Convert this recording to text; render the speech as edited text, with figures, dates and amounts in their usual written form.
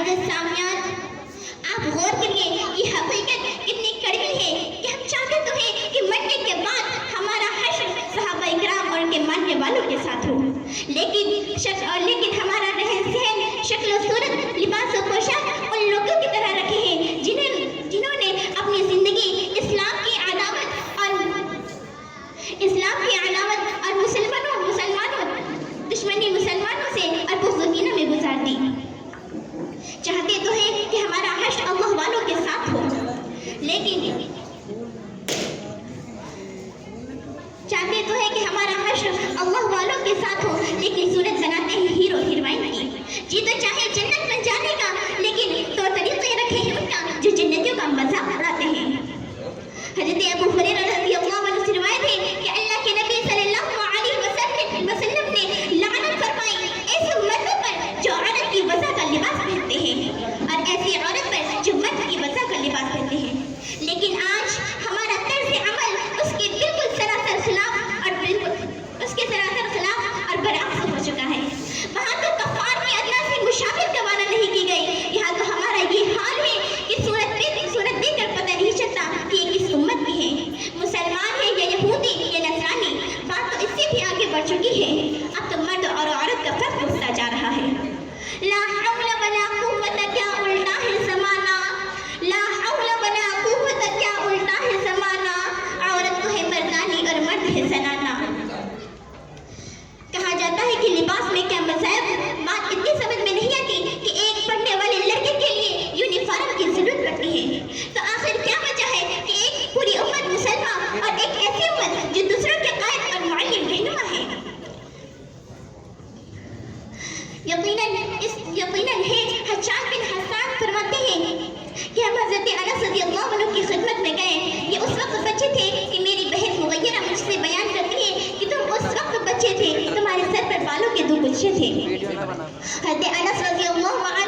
معزز سامعین، آپ غور کریے، یہ حقیقت کتنی کڑوی ہے کہ ہم چاہتے تو ہیں کہ مرنے کے بعد ہمارا حشر صحابہ کرام اور ان کے ماننے والوں کے ساتھ ہو، لیکن ہمارا رہن سہن، شکل و صورت، لباس و پوشاک ان لوگوں کی طرح رکھے ہیں جنہوں نے اپنی زندگی اسلام کی علامت اور مسلمانوں دشمنی مسلمانوں سے اور بغض و کینہ میں گزار دی۔ چاہتے تو ہیں کہ ہمارا حشر اللہ والوں کے ساتھ ہو، لیکن صورت بناتے ہیں ہیرو ہیروئن کی۔ جی تو چاہے جنت میں جانے کا، لیکن طور طریقے رکھے ہیں ان کا جو جنتیوں کا مذاق اڑاتے ہیں۔ حضرت ابو ہریرہ رضی اللہ عنہ سے روایت ہے کہ اللہ کے نبی صلی اللہ علیہ وسلم نے لعنت فرمائی ایسے مردوں پر جو عورت کی وضع کا لباس پہنتے ہیں اور ایسی عورت پر جو مرد کی وضع کا لباس پہنتے ہیں۔ لیکن آج ہمارا طرز عمل اس کے بالکل سراسر خلاف اور برعکس ہو چکا ہے۔ وہاں تو کفار کی ادنا سے مشابہ گوارا نہیں کی گئی، یہاں تو ہمارا یہ حال ہے کہ صورت دیکھ کر پتہ نہیں چلتا کہ یہ کس امت کی ہے، مسلمان ہے یا یہودی یا نصرانی۔ بات تو اس سے بھی آگے بڑھ چکی ہے، اب تو مرد اور عورت کا فرق اٹھتا جا رہا ہے۔ لا حول ولا قوت، کیا الٹا ہے زمانہ، لا حول ولا قوت، کیا الٹا ہے زمانہ، عورت تو ہے مردانی اور مرد ہے زنانہ۔ کہا جاتا ہے کہ لباس میں کیا مذہب، بات اتنی سمجھ میں نہیں آتی کہ ایک پڑھنے والے لڑکے کے لیے یونیفارم کی ضرورت پڑتی ہے، تو آخر کیا وجہ ہے کہ ایک پوری امت مسلمان اور ایک ایسی امت جو دوسروں کے قائد اور معلم رہنما ہے۔ یقیناً ہے حجاج بن حسان فرماتے ہیں کہ ہم حضرت انس رضی اللہ عنہ کی خدمت میں گئے، یہ اس وقت بچے تھے کہ میری بہن مغیرہ مجھ سے بیان کرتی ہے کہ تم اس وقت بچے تھے، تمہارے سر پر بالوں کے 2 گچھے تھے۔ حضرت انس رضی اللہ عنہ